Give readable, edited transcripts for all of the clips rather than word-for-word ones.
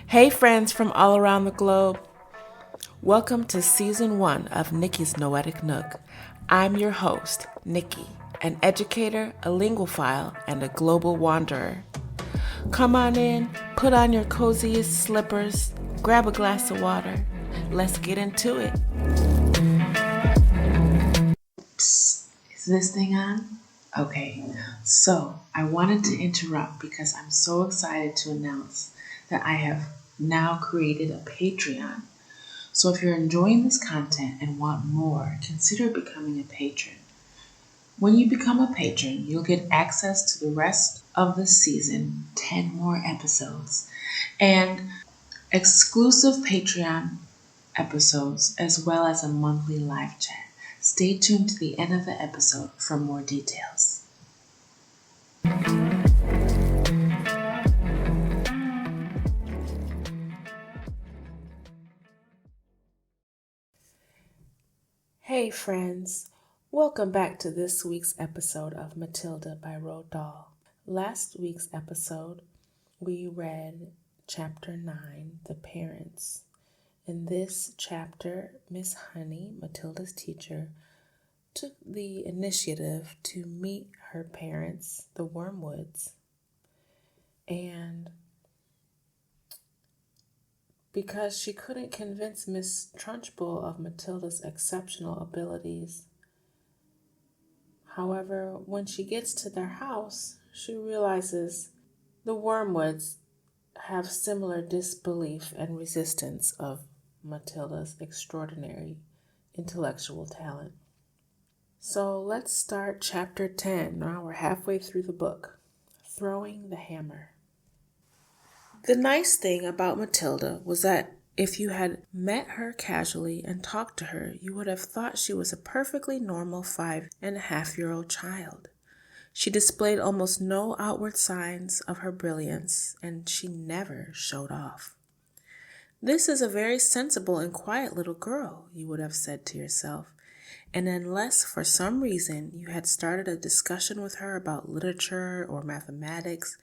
Hey friends from all around the globe. Welcome to season 1 of Nikki's Noetic Nook. I'm your host, Nikki, an educator, a linguophile, and a global wanderer. Come on in, put on your coziest slippers, grab a glass of water. Let's get into it. Psst, is this thing on? Okay, so I wanted to interrupt because I'm so excited to announce that I have now created a Patreon. So if you're enjoying this content and want more, consider becoming a patron. When you become a patron, you'll get access to the rest of the season, 10 more episodes, and exclusive Patreon episodes, as well as a monthly live chat. Stay tuned to the end of the episode for more details. Hey friends, welcome back to this week's episode of Matilda by Roald Dahl. Last week's episode, we read chapter 9, The Parents. In this chapter, Miss Honey, Matilda's teacher, took the initiative to meet her parents, the Wormwoods, and because she couldn't convince Miss Trunchbull of Matilda's exceptional abilities. However, when she gets to their house, she realizes the Wormwoods have similar disbelief and resistance of Matilda's extraordinary intellectual talent. So let's start chapter 10. Now we're halfway through the book. Throwing the Hammer. The nice thing about Matilda was that if you had met her casually and talked to her, you would have thought she was a perfectly normal 5.5-year-old child. She displayed almost no outward signs of her brilliance, and she never showed off. This is a very sensible and quiet little girl, you would have said to yourself, and unless for some reason you had started a discussion with her about literature or mathematics,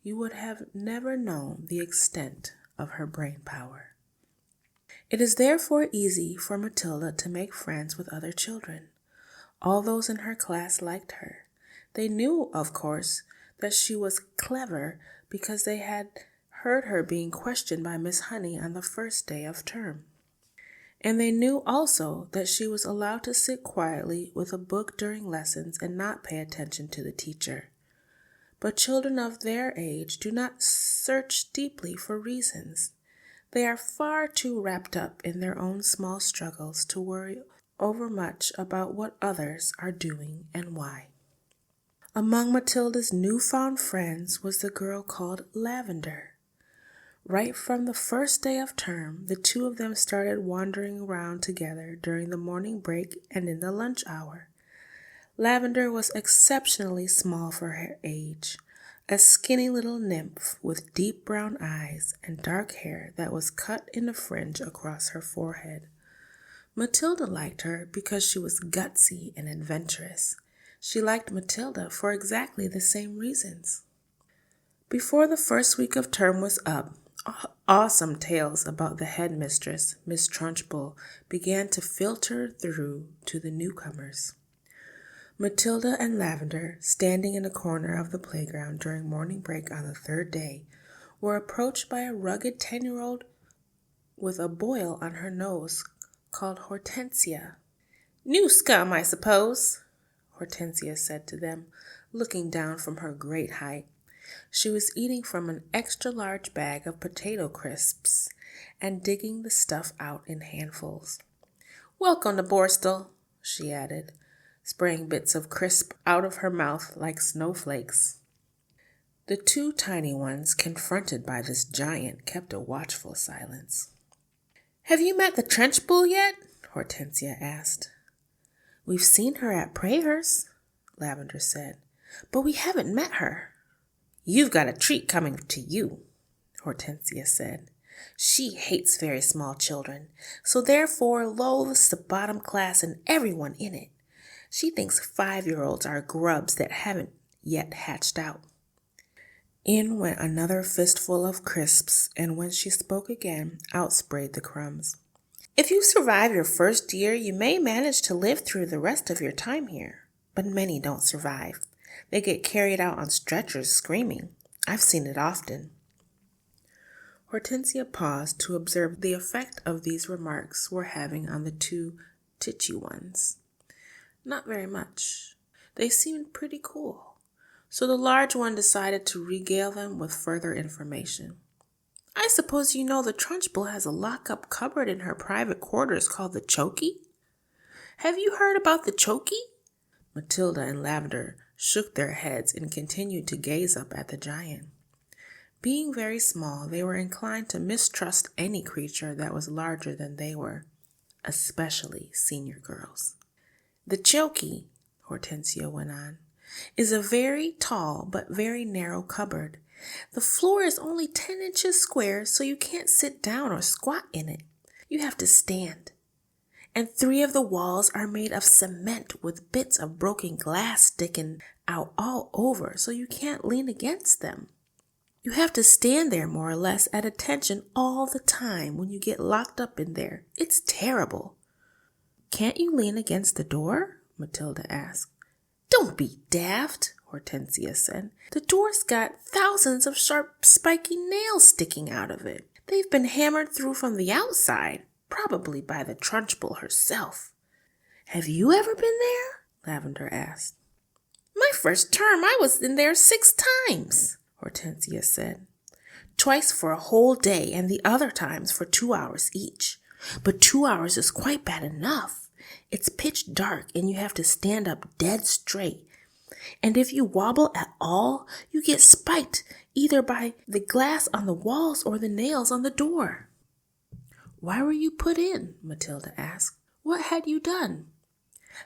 you would have never known the extent of her brain power. It is therefore easy for Matilda to make friends with other children. All those in her class liked her. They knew, of course, that she was clever because they had heard her being questioned by Miss Honey on the first day of term. And they knew also that she was allowed to sit quietly with a book during lessons and not pay attention to the teacher. But children of their age do not search deeply for reasons. They are far too wrapped up in their own small struggles to worry overmuch about what others are doing and why. Among Matilda's newfound friends was the girl called Lavender. Right from the first day of term, the two of them started wandering around together during the morning break and in the lunch hour. Lavender was exceptionally small for her age, a skinny little nymph with deep brown eyes and dark hair that was cut in a fringe across her forehead. Matilda liked her because she was gutsy and adventurous. She liked Matilda for exactly the same reasons. Before the first week of term was up, awesome tales about the headmistress, Miss Trunchbull, began to filter through to the newcomers. Matilda and Lavender, standing in a corner of the playground during morning break on the third day, were approached by a rugged 10-year-old with a boil on her nose called Hortensia. "New scum, I suppose," Hortensia said to them, looking down from her great height. She was eating from an extra-large bag of potato crisps and digging the stuff out in handfuls. "Welcome to Borstal," she added, spraying bits of crisp out of her mouth like snowflakes. The two tiny ones, confronted by this giant, kept a watchful silence. "Have you met the Trunchbull yet?" Hortensia asked. "We've seen her at prayers," Lavender said, "but we haven't met her." "You've got a treat coming to you," Hortensia said. "She hates very small children, so therefore loathes the bottom class and everyone in it. She thinks 5-year-olds are grubs that haven't yet hatched out." In went another fistful of crisps, and when she spoke again, out sprayed the crumbs. If you survive your first year, you may manage to live through the rest of your time here. But many don't survive. They get carried out on stretchers screaming. I've seen it often. Hortensia paused to observe the effect of these remarks were having on the two titchy ones. Not very much. They seemed pretty cool. So the large one decided to regale them with further information. I suppose you know the Trunchbull has a lock-up cupboard in her private quarters called the Chokey? Have you heard about the Chokey? Matilda and Lavender shook their heads and continued to gaze up at the giant. Being very small, they were inclined to mistrust any creature that was larger than they were, especially senior girls. The Chokey, Hortensia went on, is a very tall but very narrow cupboard. The floor is only 10 inches square, so you can't sit down or squat in it. You have to stand. And 3 of the walls are made of cement with bits of broken glass sticking out all over, so you can't lean against them. You have to stand there more or less at attention all the time when you get locked up in there. It's terrible. Can't you lean against the door? Matilda asked. Don't be daft, Hortensia said. The door's got thousands of sharp, spiky nails sticking out of it. They've been hammered through from the outside, probably by the Trunchbull herself. Have you ever been there? Lavender asked. My first term, I was in there 6 times, Hortensia said. Twice for a whole day, and the other times for 2 hours each. But 2 hours is quite bad enough. It's pitch dark, and you have to stand up dead straight. And if you wobble at all, you get spiked either by the glass on the walls or the nails on the door. Why were you put in? Matilda asked. What had you done?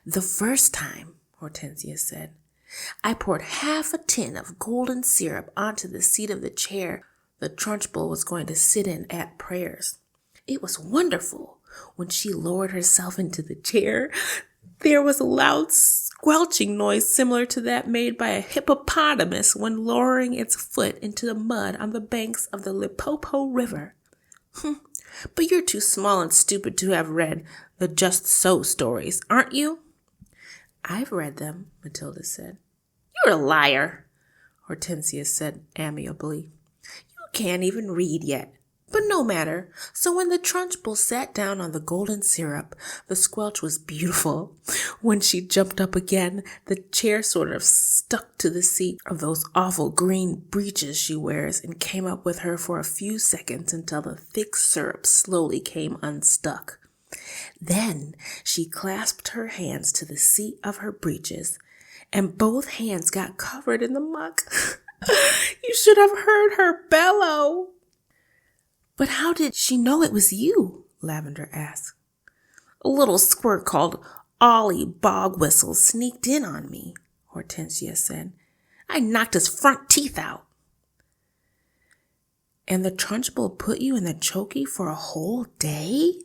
The first time, Hortensia said, I poured half a tin of golden syrup onto the seat of the chair the Trunchbull was going to sit in at prayers. It was wonderful. When she lowered herself into the chair, there was a loud squelching noise similar to that made by a hippopotamus when lowering its foot into the mud on the banks of the Limpopo River. But you're too small and stupid to have read the Just So stories, aren't you? I've read them, Matilda said. You're a liar, Hortensia said amiably. You can't even read yet. But no matter. So when the Trunchbull sat down on the golden syrup, the squelch was beautiful. When she jumped up again, the chair sort of stuck to the seat of those awful green breeches she wears and came up with her for a few seconds until the thick syrup slowly came unstuck. Then she clasped her hands to the seat of her breeches, and both hands got covered in the muck. You should have heard her bellow. But how did she know it was you? Lavender asked. A little squirt called Ollie Bogwhistle sneaked in on me, Hortensia said. I knocked his front teeth out. And the Trunchbull put you in the Chokey for a whole day?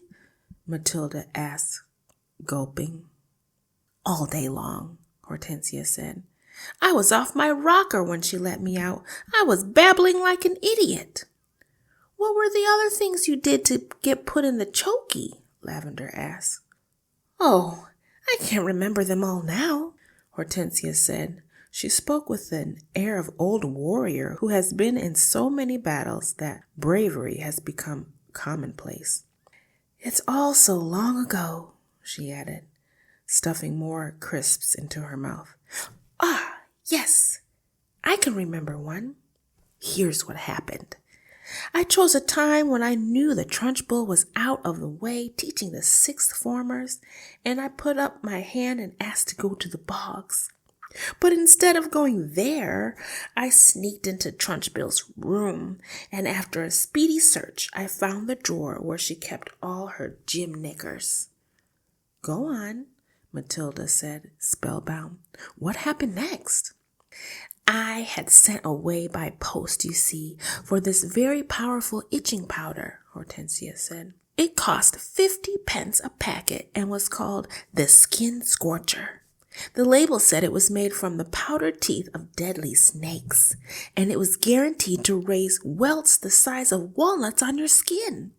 Matilda asked, gulping. All day long, Hortensia said. I was off my rocker when she let me out. I was babbling like an idiot. What were the other things you did to get put in the Chokey? Lavender asked. Oh, I can't remember them all now, Hortensia said. She spoke with an air of old warrior who has been in so many battles that bravery has become commonplace. It's all so long ago, she added, stuffing more crisps into her mouth. Ah, yes, I can remember one. Here's what happened. I chose a time when I knew the Trunchbull was out of the way teaching the 6th formers, and I put up my hand and asked to go to the bogs. But instead of going there, I sneaked into Trunchbull's room, and after a speedy search, I found the drawer where she kept all her gym knickers. Go on, Matilda said, spellbound. What happened next? I had sent away by post, you see, for this very powerful itching powder, Hortensia said. It cost 50 pence a packet and was called the Skin Scorcher. The label said it was made from the powdered teeth of deadly snakes, and it was guaranteed to raise welts the size of walnuts on your skin.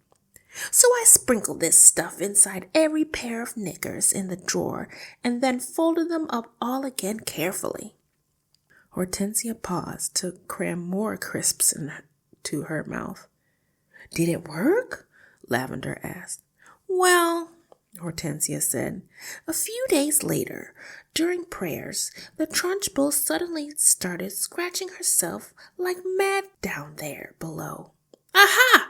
So I sprinkled this stuff inside every pair of knickers in the drawer and then folded them up all again carefully. Hortensia paused to cram more crisps into her mouth. Did it work? Lavender asked. Well, Hortensia said, a few days later, during prayers, the Trunchbull suddenly started scratching herself like mad down there below. Aha!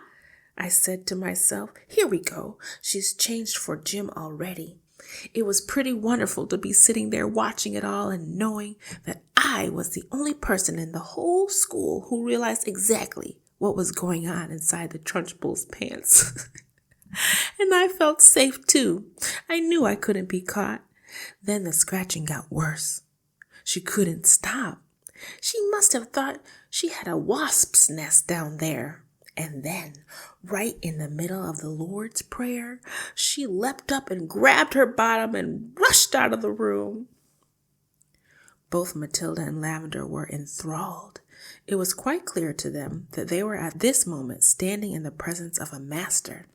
I said to myself, here we go. She's changed for Jim already. It was pretty wonderful to be sitting there watching it all and knowing that I was the only person in the whole school who realized exactly what was going on inside the Trunchbull's pants. And I felt safe too. I knew I couldn't be caught. Then the scratching got worse. She couldn't stop. She must have thought she had a wasp's nest down there. And then, right in the middle of the Lord's Prayer, she leapt up and grabbed her bottom and rushed out of the room. Both Matilda and Lavender were enthralled. It was quite clear to them that they were at this moment standing in the presence of a master.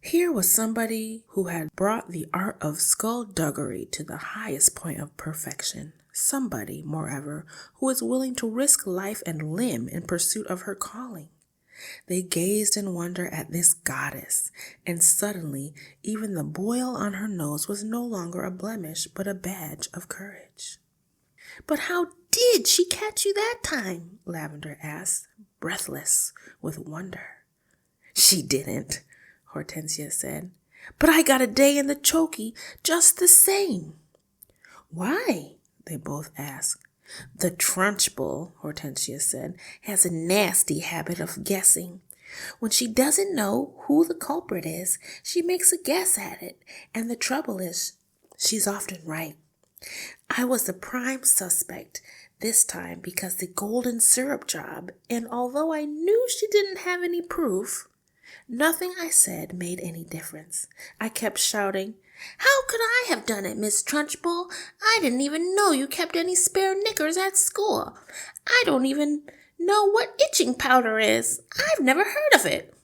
Here was somebody who had brought the art of skullduggery to the highest point of perfection. Somebody, moreover, who was willing to risk life and limb in pursuit of her calling. They gazed in wonder at this goddess, and suddenly even the boil on her nose was no longer a blemish, but a badge of courage. But how did she catch you that time? Lavender asked, breathless with wonder. She didn't, Hortensia said, but I got a day in the chokey just the same. Why? They both asked. The Trunchbull, Hortensia said, has a nasty habit of guessing. When she doesn't know who the culprit is, she makes a guess at it, and the trouble is, she's often right. I was the prime suspect this time because the golden syrup job, and although I knew she didn't have any proof, nothing I said made any difference. I kept shouting, how could I have done it, Miss Trunchbull? I didn't even know you kept any spare knickers at school. I don't even know what itching powder is. I've never heard of it.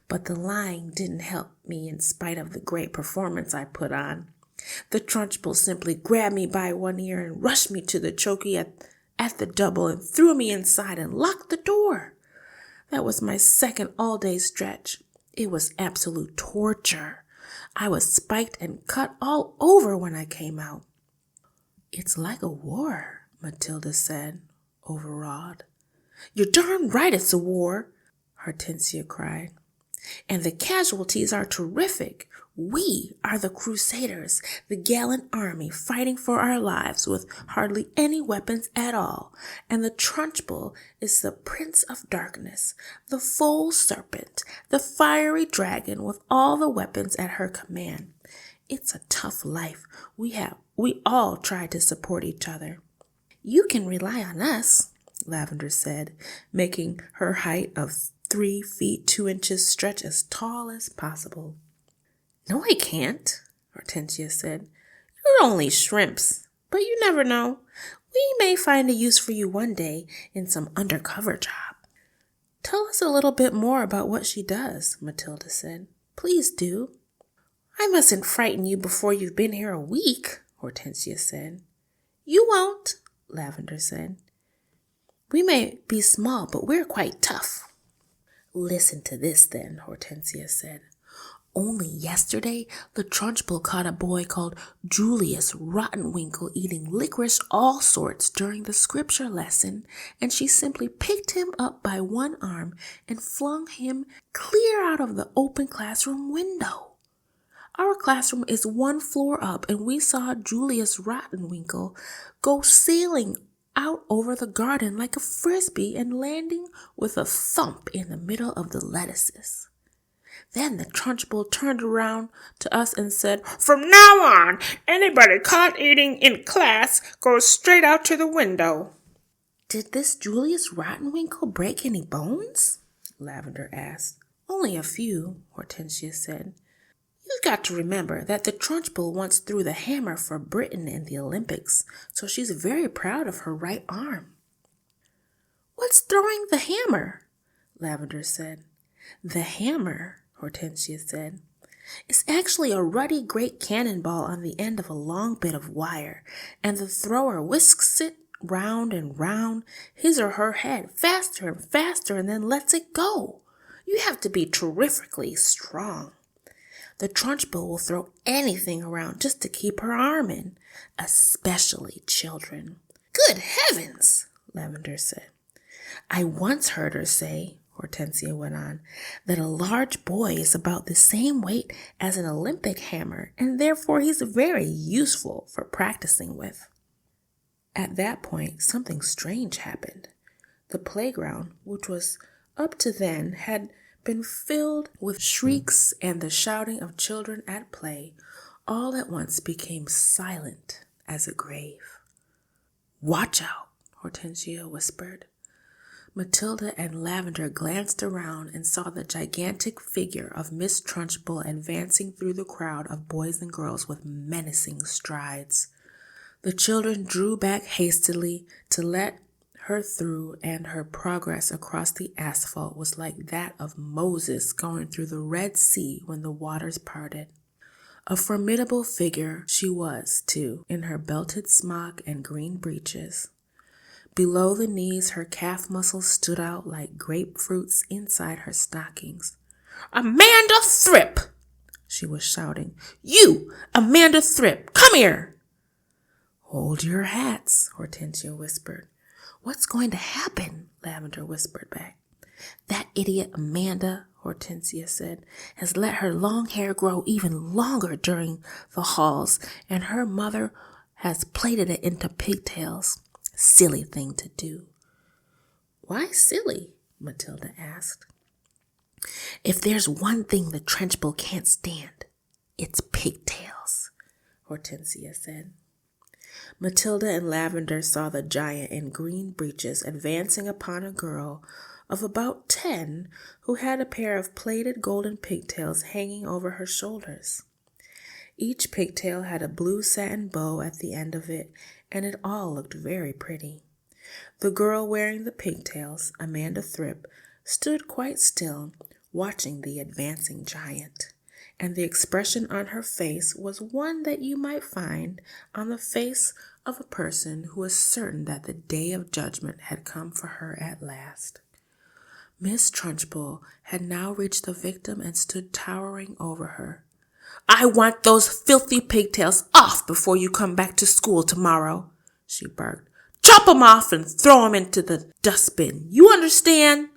But the lying didn't help me in spite of the great performance I put on. The Trunchbull simply grabbed me by one ear and rushed me to the chokey at the double and threw me inside and locked the door. That was my second all-day stretch. It was absolute torture. I was spiked and cut all over when I came out. It's like a war, Matilda said, overawed. You're darn right it's a war, Hortensia cried. And the casualties are terrific. We are the Crusaders, the gallant army fighting for our lives with hardly any weapons at all. And the Trunchbull is the Prince of Darkness, the foul serpent, the fiery dragon with all the weapons at her command. It's a tough life. We all try to support each other. You can rely on us, Lavender said, making her height of 3 feet 2 inches stretch as tall as possible. No, I can't, Hortensia said. You're only shrimps, but you never know. We may find a use for you one day in some undercover job. Tell us a little bit more about what she does, Matilda said. Please do. I mustn't frighten you before you've been here a week, Hortensia said. You won't, Lavender said. We may be small, but we're quite tough. Listen to this then, Hortensia said. Only yesterday, the Trunchbull caught a boy called Julius Rottenwinkle eating licorice all sorts during the scripture lesson, and she simply picked him up by one arm and flung him clear out of the open classroom window. Our classroom is 1 floor up, and we saw Julius Rottenwinkle go sailing out over the garden like a frisbee and landing with a thump in the middle of the lettuces. Then the Trunchbull turned around to us and said, From now on, anybody caught eating in class goes straight out to the window. Did this Julius Rottenwinkle break any bones? Lavender asked. Only a few, Hortensia said. You got to remember that the Trunchbull once threw the hammer for Britain in the Olympics, so she's very proud of her right arm. What's throwing the hammer? Lavender said. The hammer, Hortensia said, is actually a ruddy great cannonball on the end of a long bit of wire, and the thrower whisks it round and round his or her head faster and faster and then lets it go. You have to be terrifically strong. The Trunchbull will throw anything around just to keep her arm in, especially children. Good heavens, Lavender said. I once heard her say, Hortensia went on, that a large boy is about the same weight as an Olympic hammer, and therefore he's very useful for practicing with. At that point, something strange happened. The playground, which was up to then had been filled with shrieks and the shouting of children at play, all at once became silent as a grave. Watch out, Hortensia whispered. Matilda and Lavender glanced around and saw the gigantic figure of Miss Trunchbull advancing through the crowd of boys and girls with menacing strides. The children drew back hastily to let her through, and her progress across the asphalt was like that of Moses going through the Red Sea when the waters parted. A formidable figure she was, too, in her belted smock and green breeches. Below the knees, her calf muscles stood out like grapefruits inside her stockings. Amanda Thripp! She was shouting. You, Amanda Thripp, come here! Hold your hats, Hortensia whispered. What's going to happen? Lavender whispered back. That idiot Amanda, Hortensia said, has let her long hair grow even longer during the halls, and her mother has plaited it into pigtails. Silly thing to do. Why silly? Matilda asked. If there's one thing the Trunchbull can't stand, it's pigtails, Hortensia said. Matilda and Lavender saw the giant in green breeches advancing upon a girl of about 10 who had a pair of plaited golden pigtails hanging over her shoulders. Each pigtail had a blue satin bow at the end of it, and it all looked very pretty. The girl wearing the pigtails, Amanda Thripp, stood quite still, watching the advancing giant, and the expression on her face was one that you might find on the face of a person who is certain that the day of judgment had come for her at last. Miss Trunchbull had now reached the victim and stood towering over her. I want those filthy pigtails off before you come back to school tomorrow, she barked. Chop 'em off and throw 'em into the dustbin. You understand?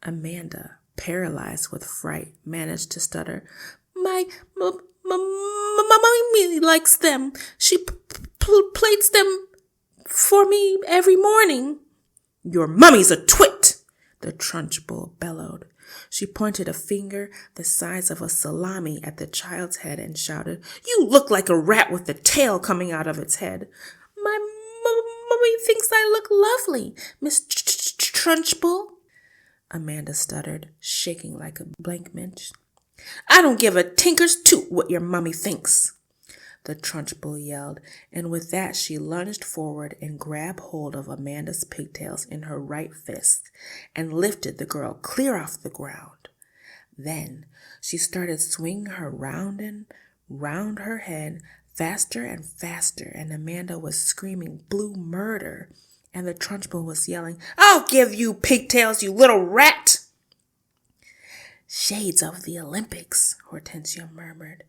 Amanda, paralyzed with fright, managed to stutter. My mommy likes them. She plates them for me every morning. Your mummy's a twit, the Trunchbull bellowed. She pointed a finger the size of a salami at the child's head and shouted, You look like a rat with a tail coming out of its head. My mommy thinks I look lovely, Miss Trunchbull, Amanda stuttered, shaking like a blank minch. I don't give a tinker's toot what your mummy thinks, the Trunchbull yelled, and with that she lunged forward and grabbed hold of Amanda's pigtails in her right fist and lifted the girl clear off the ground. Then she started swinging her round and round her head faster and faster, and Amanda was screaming blue murder, and the Trunchbull was yelling, I'll give you pigtails, you little rat! Shades of the Olympics, Hortensia murmured.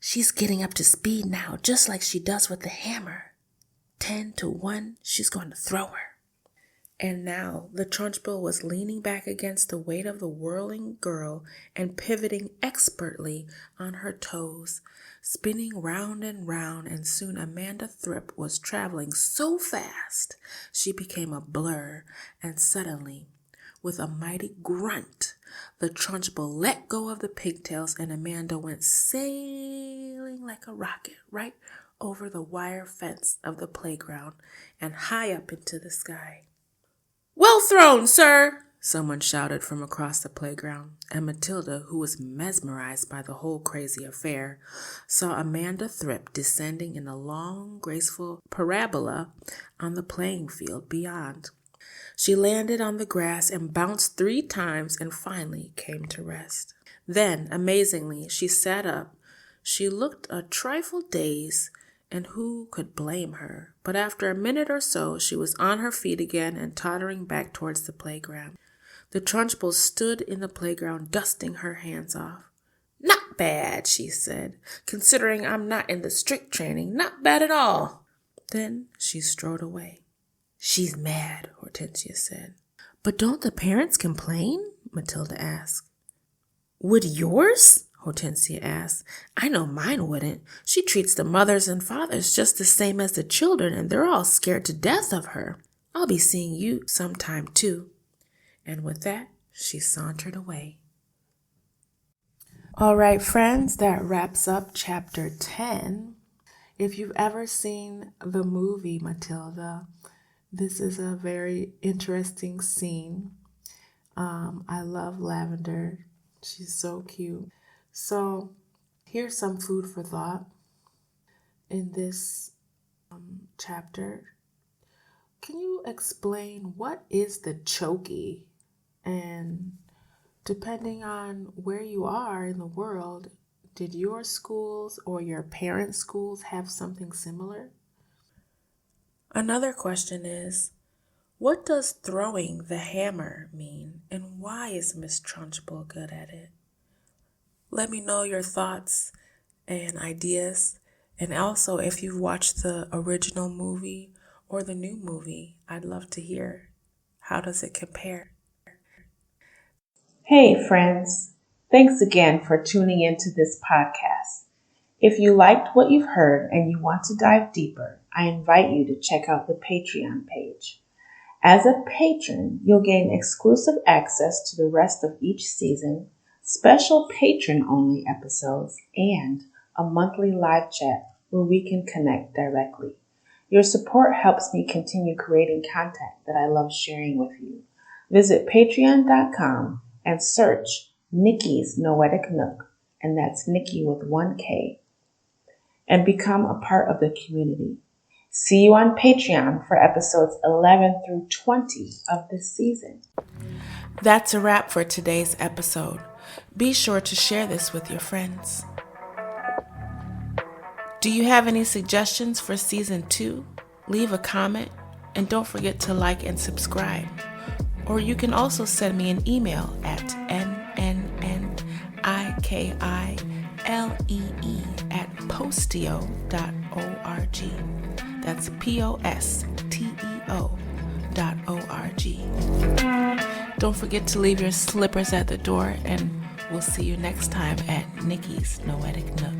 She's getting up to speed now, just like she does with the hammer. 10-1, she's going to throw her. And now the Trunchbull was leaning back against the weight of the whirling girl and pivoting expertly on her toes, spinning round and round, and soon Amanda Thripp was traveling so fast she became a blur, and suddenly, with a mighty grunt, the Trunchbull let go of the pigtails and Amanda went sailing like a rocket right over the wire fence of the playground and high up into the sky. Well thrown, sir, someone shouted from across the playground, and Matilda, who was mesmerized by the whole crazy affair, saw Amanda Thripp descending in a long, graceful parabola on the playing field beyond. She landed on the grass and bounced 3 times and finally came to rest. Then, amazingly, she sat up. She looked a trifle dazed, and who could blame her? But after a minute or so, she was on her feet again and tottering back towards the playground. The Trunchbull stood in the playground, dusting her hands off. "Not bad," she said, "considering I'm not in the strict training. Not bad at all." Then she strode away. "She's mad," Hortensia said. "But don't the parents complain?" Matilda asked. "Would yours?" Hortensia asked. "I know mine wouldn't. She treats the mothers and fathers just the same as the children, and they're all scared to death of her. I'll be seeing you sometime, too." And with that, she sauntered away. All right, friends, that wraps up chapter 10. If you've ever seen the movie Matilda, this is a very interesting scene. I love Lavender. She's so cute. So here's some food for thought in this chapter. Can you explain what is the chokey? And depending on where you are in the world, did your schools or your parents' schools have something similar? Another question is, what does throwing the hammer mean, and why is Miss Trunchbull good at it? Let me know your thoughts and ideas, and also if you've watched the original movie or the new movie, I'd love to hear. How does it compare? Hey friends, thanks again for tuning into this podcast. If you liked what you've heard and you want to dive deeper, I invite you to check out the Patreon page. As a patron, you'll gain exclusive access to the rest of each season, special patron-only episodes, and a monthly live chat where we can connect directly. Your support helps me continue creating content that I love sharing with you. Visit patreon.com and search Nikki's Noetic Nook, and that's Nikki with 1 K, and become a part of the community. See you on Patreon for episodes 11 through 20 of this season. That's a wrap for today's episode. Be sure to share this with your friends. Do you have any suggestions for season 2? Leave a comment and don't forget to like and subscribe. Or you can also send me an email at nnnikielee@posteo.org. That's posteo.org. Don't forget to leave your slippers at the door, and we'll see you next time at Nikki's Noetic Nook.